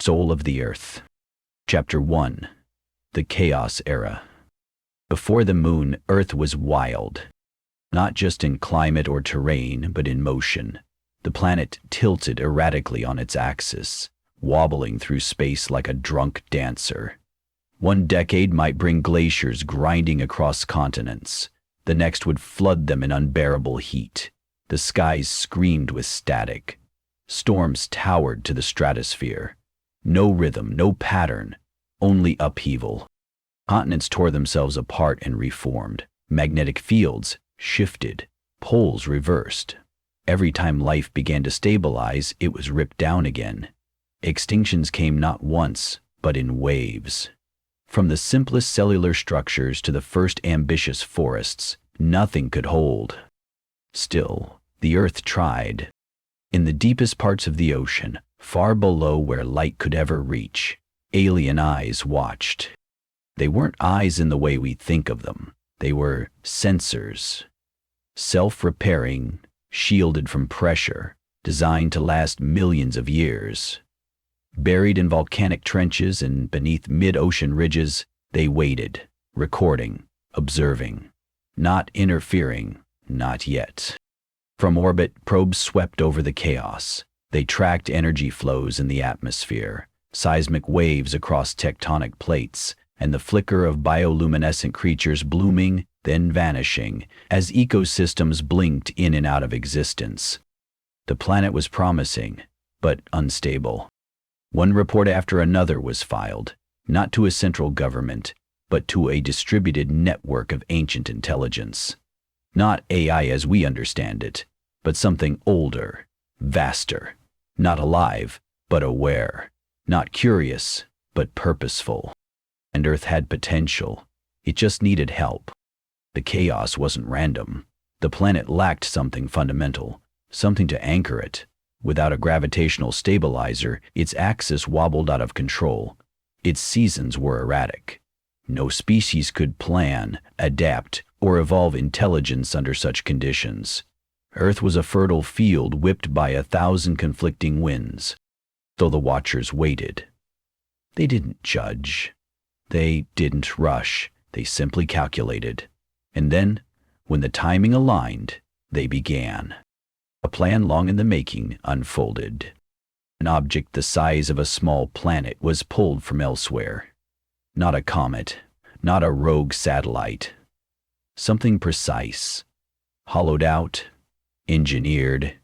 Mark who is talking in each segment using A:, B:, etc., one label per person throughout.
A: Soul of the Earth. Chapter 1. The Chaos Era. Before the moon, Earth was wild. Not just in climate or terrain, but in motion. The planet tilted erratically on its axis, wobbling through space like a drunk dancer. One decade might bring glaciers grinding across continents. The next would flood them in unbearable heat. The skies screamed with static. Storms towered to the stratosphere. No rhythm, no pattern, only upheaval. Continents tore themselves apart and reformed. Magnetic fields shifted. Poles reversed. Every time life began to stabilize, it was ripped down again. Extinctions came not once, but in waves. From the simplest cellular structures to the first ambitious forests, nothing could hold. Still, the Earth tried. In the deepest parts of the ocean, far below where light could ever reach, alien eyes watched. They weren't eyes in the way we think of them. They were sensors. Self-repairing, shielded from pressure, designed to last millions of years. Buried in volcanic trenches and beneath mid-ocean ridges, they waited, recording, observing. Not interfering, not yet. From orbit, probes swept over the chaos. They tracked energy flows in the atmosphere, seismic waves across tectonic plates, and the flicker of bioluminescent creatures blooming, then vanishing, as ecosystems blinked in and out of existence. The planet was promising, but unstable. One report after another was filed, not to a central government, but to a distributed network of ancient intelligence. Not AI as we understand it, but something older, vaster. Not alive, but aware. Not curious, but purposeful. And Earth had potential. It just needed help. The chaos wasn't random. The planet lacked something fundamental, something to anchor it. Without a gravitational stabilizer, its axis wobbled out of control. Its seasons were erratic. No species could plan, adapt, or evolve intelligence under such conditions. Earth was a fertile field whipped by 1,000 conflicting winds. Though the watchers waited. They didn't judge. They didn't rush. They simply calculated. And then, when the timing aligned, they began. A plan long in the making unfolded. An object the size of a small planet was pulled from elsewhere. Not a comet, not a rogue satellite. Something precise, hollowed out, engineered.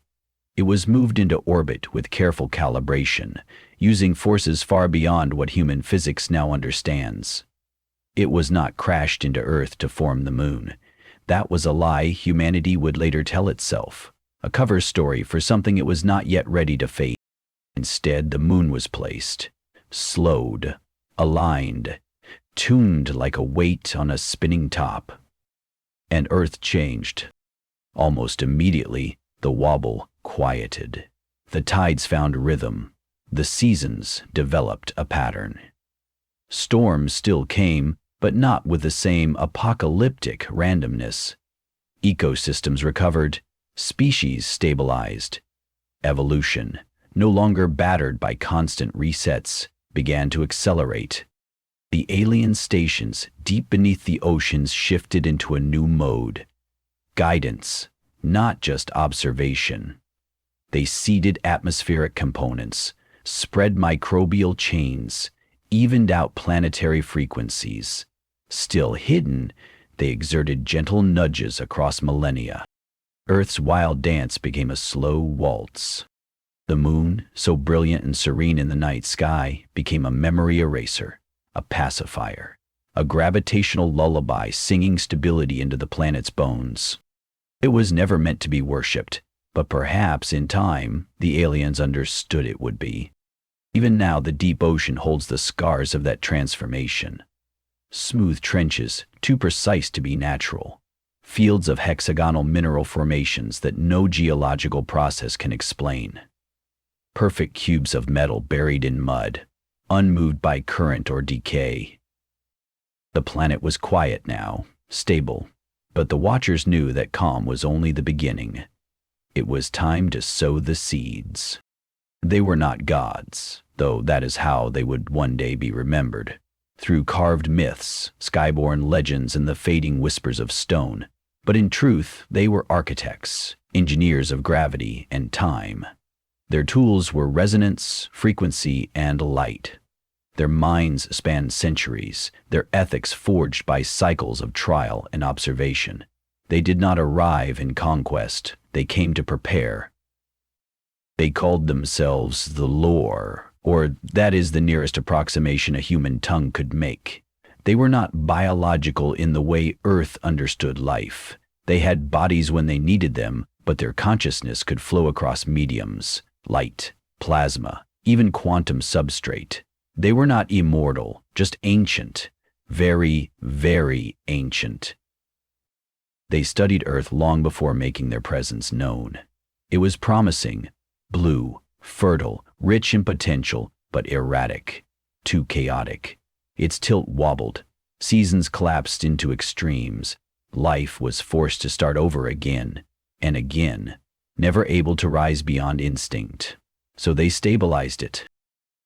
A: It was moved into orbit with careful calibration, using forces far beyond what human physics now understands. It was not crashed into Earth to form the moon. That was a lie humanity would later tell itself, a cover story for something it was not yet ready to face. Instead, the moon was placed, slowed, aligned, tuned like a weight on a spinning top. And Earth changed. Almost immediately, the wobble quieted. The tides found rhythm. The seasons developed a pattern. Storms still came, but not with the same apocalyptic randomness. Ecosystems recovered. Species stabilized. Evolution, no longer battered by constant resets, began to accelerate. The alien stations deep beneath the oceans shifted into a new mode. Guidance, not just observation. They seeded atmospheric components, spread microbial chains, evened out planetary frequencies. Still hidden, they exerted gentle nudges across millennia. Earth's wild dance became a slow waltz. The moon, so brilliant and serene in the night sky, became a memory eraser, a pacifier, a gravitational lullaby singing stability into the planet's bones. It was never meant to be worshipped, but perhaps in time the aliens understood it would be. Even now the deep ocean holds the scars of that transformation. Smooth trenches, too precise to be natural. Fields of hexagonal mineral formations that no geological process can explain. Perfect cubes of metal buried in mud, unmoved by current or decay. The planet was quiet now, stable, but the watchers knew that calm was only the beginning. It was time to sow the seeds. They were not gods, though that is how they would one day be remembered. Through carved myths, skyborne legends, and the fading whispers of stone. But in truth, they were architects, engineers of gravity and time. Their tools were resonance, frequency, and light. Their minds spanned centuries, their ethics forged by cycles of trial and observation. They did not arrive in conquest, they came to prepare. They called themselves the lore, or that is the nearest approximation a human tongue could make. They were not biological in the way Earth understood life. They had bodies when they needed them, but their consciousness could flow across mediums, light, plasma, even quantum substrate. They were not immortal, just ancient, very, very ancient. They studied Earth long before making their presence known. It was promising, blue, fertile, rich in potential, but erratic, too chaotic. Its tilt wobbled, seasons collapsed into extremes. Life was forced to start over again and again, never able to rise beyond instinct. So they stabilized it.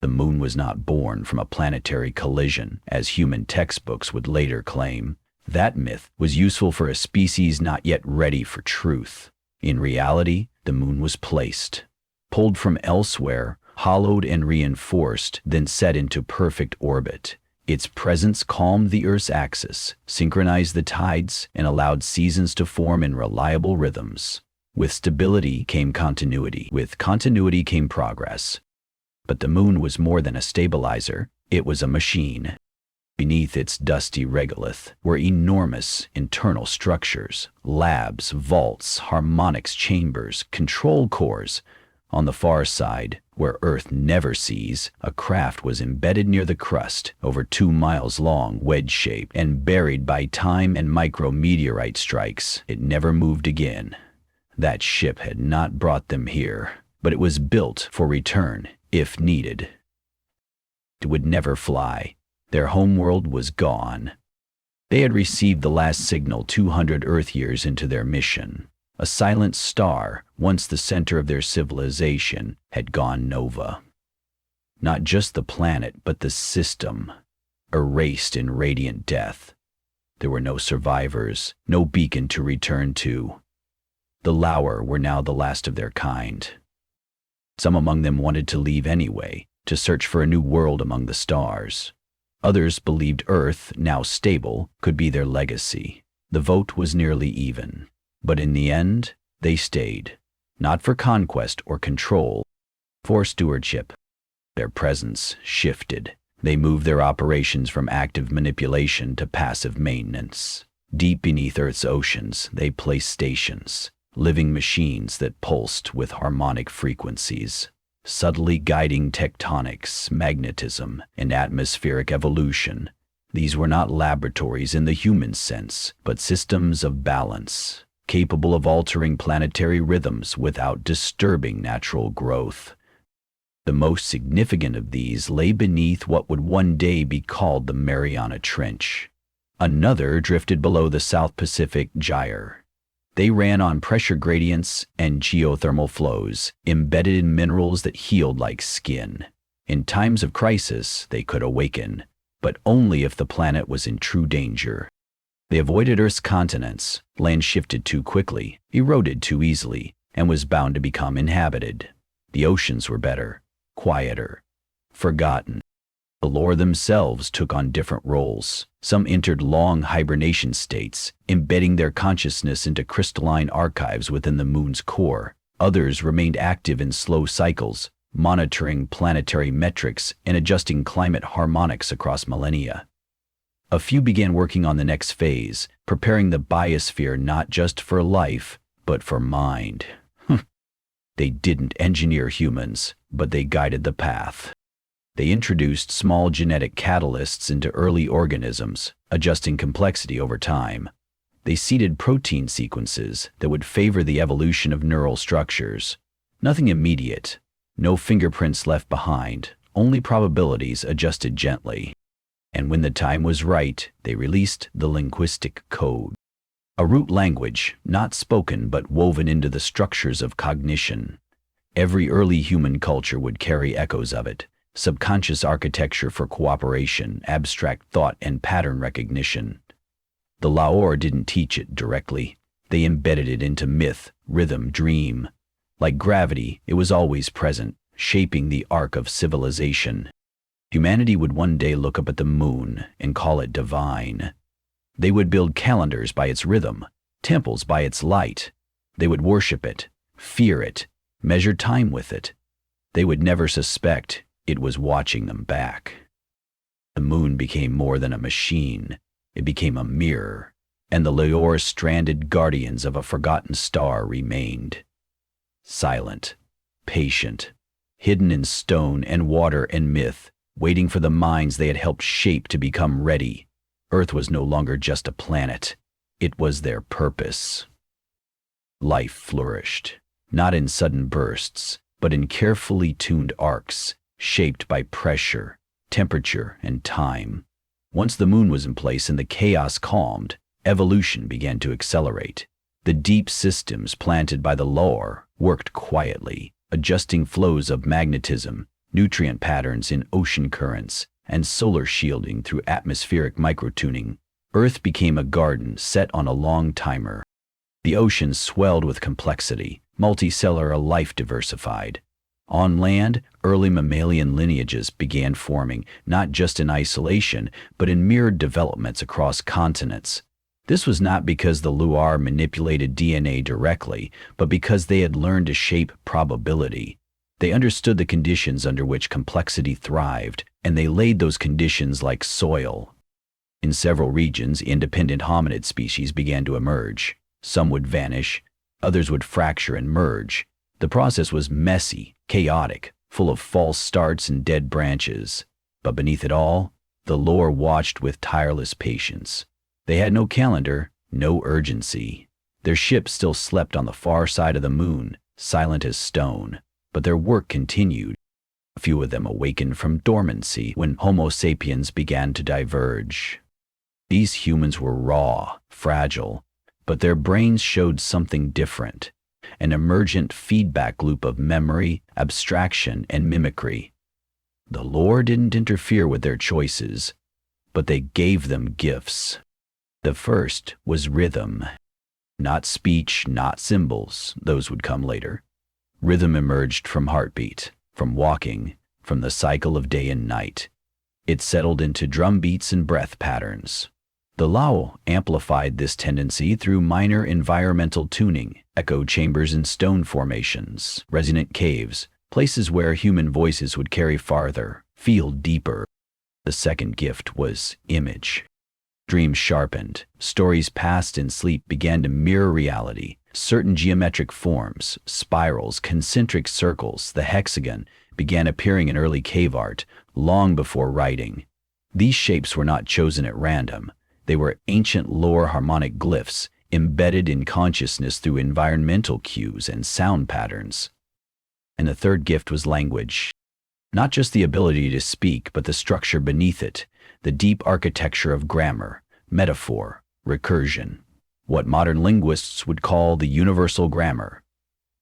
A: The moon was not born from a planetary collision, as human textbooks would later claim. That myth was useful for a species not yet ready for truth. In reality, the moon was placed, pulled from elsewhere, hollowed and reinforced, then set into perfect orbit. Its presence calmed the Earth's axis, synchronized the tides, and allowed seasons to form in reliable rhythms. With stability came continuity. With continuity came progress. But the moon was more than a stabilizer, it was a machine. Beneath its dusty regolith were enormous internal structures, labs, vaults, harmonics chambers, control cores. On the far side, where Earth never sees, a craft was embedded near the crust, over 2 miles long, wedge-shaped, and buried by time and micrometeorite strikes. It never moved again. That ship had not brought them here, but it was built for return, if needed. It would never fly. Their homeworld was gone. They had received the last signal 200 Earth years into their mission. A silent star, once the center of their civilization, had gone nova. Not just the planet, but the system, erased in radiant death. There were no survivors, no beacon to return to. The Lauer were now the last of their kind. Some among them wanted to leave anyway, to search for a new world among the stars. Others believed Earth, now stable, could be their legacy. The vote was nearly even. But in the end, they stayed, not for conquest or control, for stewardship. Their presence shifted. They moved their operations from active manipulation to passive maintenance. Deep beneath Earth's oceans, they placed stations, living machines that pulsed with harmonic frequencies, subtly guiding tectonics, magnetism, and atmospheric evolution. These were not laboratories in the human sense, but systems of balance, capable of altering planetary rhythms without disturbing natural growth. The most significant of these lay beneath what would one day be called the Mariana Trench. Another drifted below the South Pacific Gyre. They ran on pressure gradients and geothermal flows, embedded in minerals that healed like skin. In times of crisis, they could awaken, but only if the planet was in true danger. They avoided Earth's continents. Land shifted too quickly, eroded too easily, and was bound to become inhabited. The oceans were better, quieter, forgotten. The lore themselves took on different roles. Some entered long hibernation states, embedding their consciousness into crystalline archives within the moon's core. Others remained active in slow cycles, monitoring planetary metrics and adjusting climate harmonics across millennia. A few began working on the next phase, preparing the biosphere not just for life, but for mind. They didn't engineer humans, but they guided the path. They introduced small genetic catalysts into early organisms, adjusting complexity over time. They seeded protein sequences that would favor the evolution of neural structures. Nothing immediate, no fingerprints left behind, only probabilities adjusted gently. And when the time was right, they released the linguistic code. A root language, not spoken but woven into the structures of cognition. Every early human culture would carry echoes of it, subconscious architecture for cooperation, abstract thought, and pattern recognition. The Laor didn't teach it directly. They embedded it into myth, rhythm, dream. Like gravity, it was always present, shaping the arc of civilization. Humanity would one day look up at the moon and call it divine. They would build calendars by its rhythm, temples by its light. They would worship it, fear it, measure time with it. They would never suspect it was watching them back. The moon became more than a machine. It became a mirror, and the Laor, stranded guardians of a forgotten star, remained. Silent, patient, hidden in stone and water and myth, waiting for the minds they had helped shape to become ready. Earth was no longer just a planet. It was their purpose. Life flourished, not in sudden bursts, but in carefully tuned arcs, shaped by pressure, temperature, and time. Once the moon was in place and the chaos calmed, evolution began to accelerate. The deep systems planted by the Laor worked quietly, adjusting flows of magnetism, nutrient patterns in ocean currents, and solar shielding through atmospheric microtuning. Earth became a garden set on a long timer. The oceans swelled with complexity, multicellular life diversified. On land, early mammalian lineages began forming, not just in isolation, but in mirrored developments across continents. This was not because the Laor manipulated DNA directly, but because they had learned to shape probability. They understood the conditions under which complexity thrived, and they laid those conditions like soil. In several regions, independent hominid species began to emerge. Some would vanish, others would fracture and merge. The process was messy, chaotic, full of false starts and dead branches. But beneath it all, the Laor watched with tireless patience. They had no calendar, no urgency. Their ship still slept on the far side of the moon, silent as stone. But their work continued. A few of them awakened from dormancy when Homo sapiens began to diverge. These humans were raw, fragile, but their brains showed something different, an emergent feedback loop of memory, abstraction, and mimicry. The Laor didn't interfere with their choices, but they gave them gifts. The first was rhythm. Not speech, not symbols, those would come later. Rhythm emerged from heartbeat, from walking, from the cycle of day and night. It settled into drum beats and breath patterns. The Lao amplified this tendency through minor environmental tuning, echo chambers in stone formations, resonant caves, places where human voices would carry farther, feel deeper. The second gift was image. Dreams sharpened, stories passed in sleep began to mirror reality. Certain geometric forms, spirals, concentric circles, the hexagon, began appearing in early cave art, long before writing. These shapes were not chosen at random. They were ancient Laor harmonic glyphs, embedded in consciousness through environmental cues and sound patterns. And the third gift was language. Not just the ability to speak, but the structure beneath it, the deep architecture of grammar, metaphor, recursion. What modern linguists would call the universal grammar.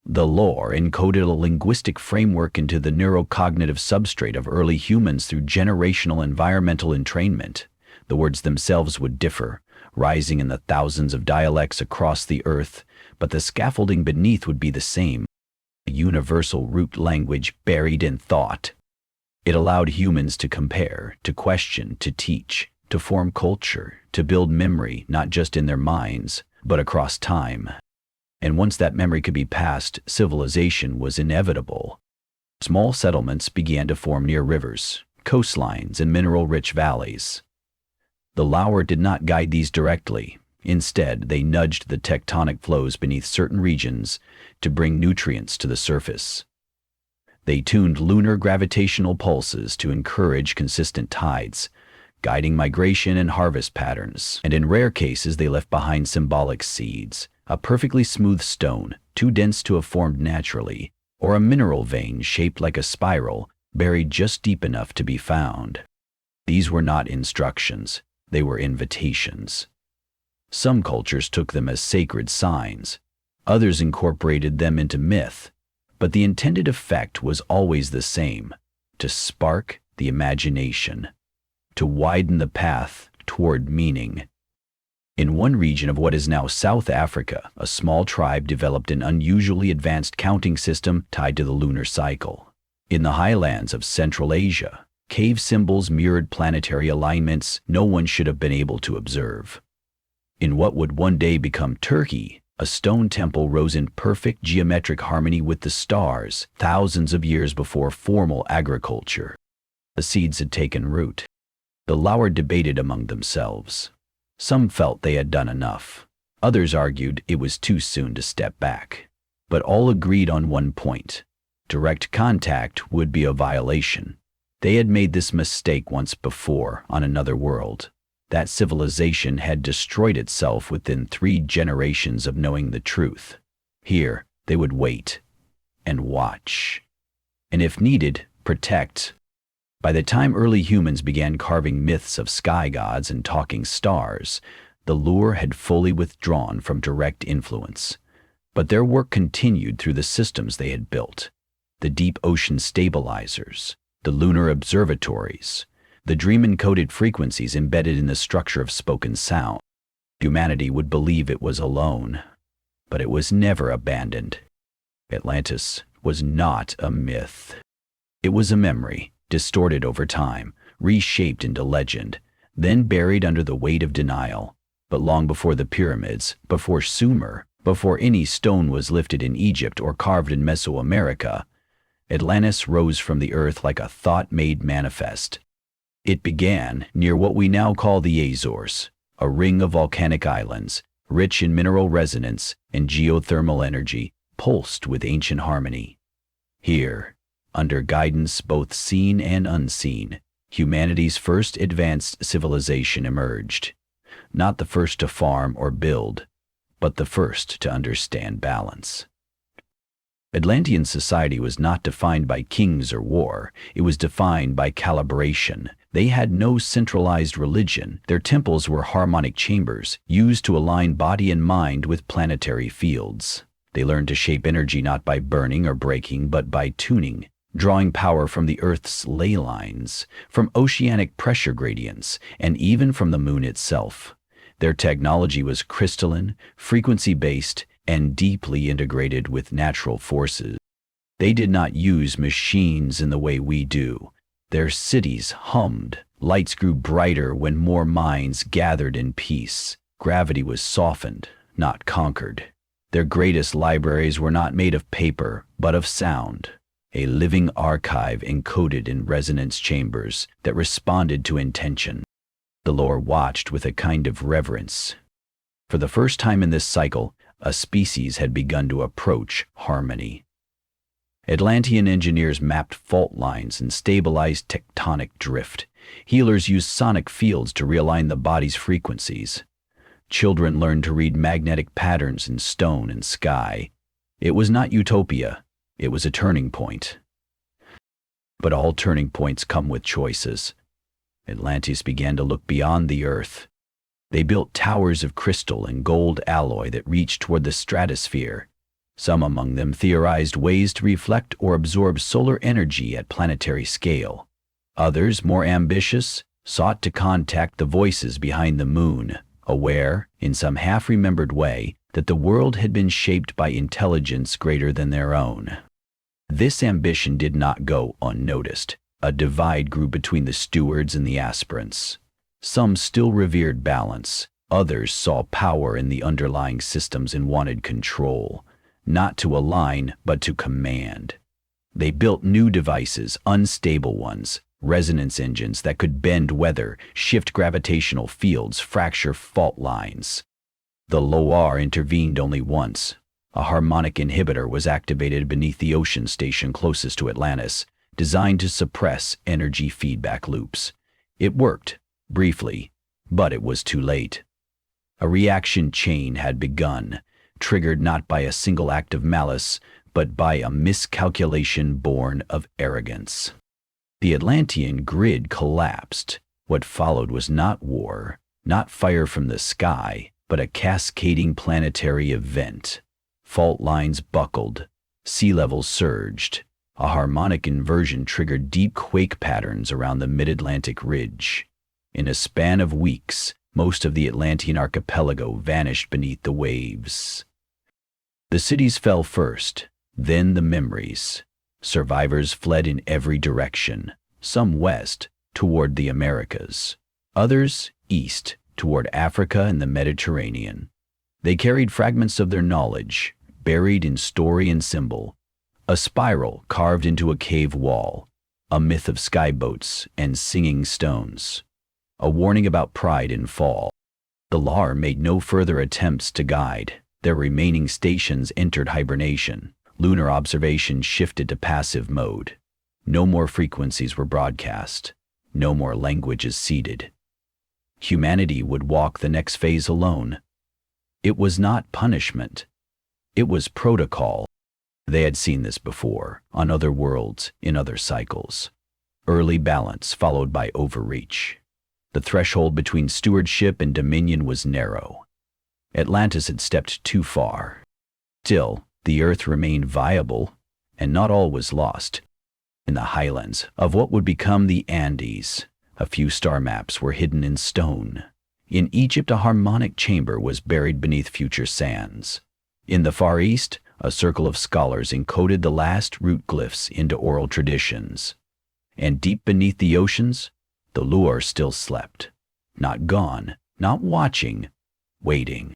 A: The Laor encoded a linguistic framework into the neurocognitive substrate of early humans through generational environmental entrainment. The words themselves would differ, rising in the thousands of dialects across the earth, but the scaffolding beneath would be the same, a universal root language buried in thought. It allowed humans to compare, to question, to teach, to form culture, to build memory not just in their minds, but across time. And once that memory could be passed, civilization was inevitable. Small settlements began to form near rivers, coastlines, and mineral-rich valleys. The Laor did not guide these directly. Instead, they nudged the tectonic flows beneath certain regions to bring nutrients to the surface. They tuned lunar gravitational pulses to encourage consistent tides, guiding migration and harvest patterns, and in rare cases they left behind symbolic seeds, a perfectly smooth stone, too dense to have formed naturally, or a mineral vein shaped like a spiral, buried just deep enough to be found. These were not instructions, they were invitations. Some cultures took them as sacred signs, others incorporated them into myth, but the intended effect was always the same: to spark the imagination, to widen the path toward meaning. In one region of what is now South Africa, a small tribe developed an unusually advanced counting system tied to the lunar cycle. In the highlands of Central Asia, cave symbols mirrored planetary alignments no one should have been able to observe. In what would one day become Turkey, a stone temple rose in perfect geometric harmony with the stars, thousands of years before formal agriculture. The seeds had taken root. The Lauer debated among themselves. Some felt they had done enough. Others argued it was too soon to step back. But all agreed on one point. Direct contact would be a violation. They had made this mistake once before on another world. That civilization had destroyed itself within 3 generations of knowing the truth. Here, they would wait and watch. And if needed, protect. By the time early humans began carving myths of sky gods and talking stars, the lure had fully withdrawn from direct influence. But their work continued through the systems they had built. The deep ocean stabilizers, the lunar observatories, the dream-encoded frequencies embedded in the structure of spoken sound. Humanity would believe it was alone, but it was never abandoned. Atlantis was not a myth. It was a memory, distorted over time, reshaped into legend, then buried under the weight of denial. But long before the pyramids, before Sumer, before any stone was lifted in Egypt or carved in Mesoamerica, Atlantis rose from the earth like a thought made manifest. It began near what we now call the Azores, a ring of volcanic islands, rich in mineral resonance and geothermal energy, pulsed with ancient harmony. Here, under guidance both seen and unseen, humanity's first advanced civilization emerged. Not the first to farm or build, but the first to understand balance. Atlantean society was not defined by kings or war. It was defined by calibration. They had no centralized religion. Their temples were harmonic chambers, used to align body and mind with planetary fields. They learned to shape energy not by burning or breaking, but by tuning, drawing power from the Earth's ley lines, from oceanic pressure gradients, and even from the moon itself. Their technology was crystalline, frequency-based, and deeply integrated with natural forces. They did not use machines in the way we do. Their cities hummed. Lights grew brighter when more minds gathered in peace. Gravity was softened, not conquered. Their greatest libraries were not made of paper, but of sound. A living archive encoded in resonance chambers that responded to intention. The lore watched with a kind of reverence. For the first time in this cycle, a species had begun to approach harmony. Atlantean engineers mapped fault lines and stabilized tectonic drift. Healers used sonic fields to realign the body's frequencies. Children learned to read magnetic patterns in stone and sky. It was not utopia, it was a turning point. But all turning points come with choices. Atlantis began to look beyond the earth. They built towers of crystal and gold alloy that reached toward the stratosphere. Some among them theorized ways to reflect or absorb solar energy at planetary scale. Others, more ambitious, sought to contact the voices behind the moon, aware, in some half-remembered way, that the world had been shaped by intelligence greater than their own. This ambition did not go unnoticed. A divide grew between the stewards and the aspirants. Some still revered balance. Others saw power in the underlying systems and wanted control, not to align, but to command. They built new devices, unstable ones, resonance engines that could bend weather, shift gravitational fields, fracture fault lines. The Loire intervened only once. A harmonic inhibitor was activated beneath the ocean station closest to Atlantis, designed to suppress energy feedback loops. It worked, briefly, but it was too late. A reaction chain had begun, triggered not by a single act of malice, but by a miscalculation born of arrogance. The Atlantean grid collapsed. What followed was not war, not fire from the sky, but a cascading planetary event. Fault lines buckled, sea levels surged, A harmonic inversion triggered deep quake patterns around the mid-Atlantic ridge. In a span of weeks, most of the Atlantean archipelago vanished beneath the waves. The cities fell first, then the memories. Survivors fled in every direction, some west, toward the Americas, others east, toward Africa and the Mediterranean. They carried fragments of their knowledge, buried in story and symbol, a spiral carved into a cave wall, a myth of skyboats and singing stones, a warning about pride and fall. The LAR made no further attempts to guide. Their remaining stations entered hibernation. Lunar observation shifted to passive mode. No more frequencies were broadcast. No more languages seeded. Humanity would walk the next phase alone. It was not punishment. It was protocol. They had seen this before, on other worlds, in other cycles. Early balance followed by overreach. The threshold between stewardship and dominion was narrow. Atlantis had stepped too far. Still, the Earth remained viable, and not all was lost. In the highlands of what would become the Andes, a few star maps were hidden in stone. In Egypt, a harmonic chamber was buried beneath future sands. In the Far East, a circle of scholars encoded the last root glyphs into oral traditions. And deep beneath the oceans, the lure still slept. Not gone, not watching, waiting.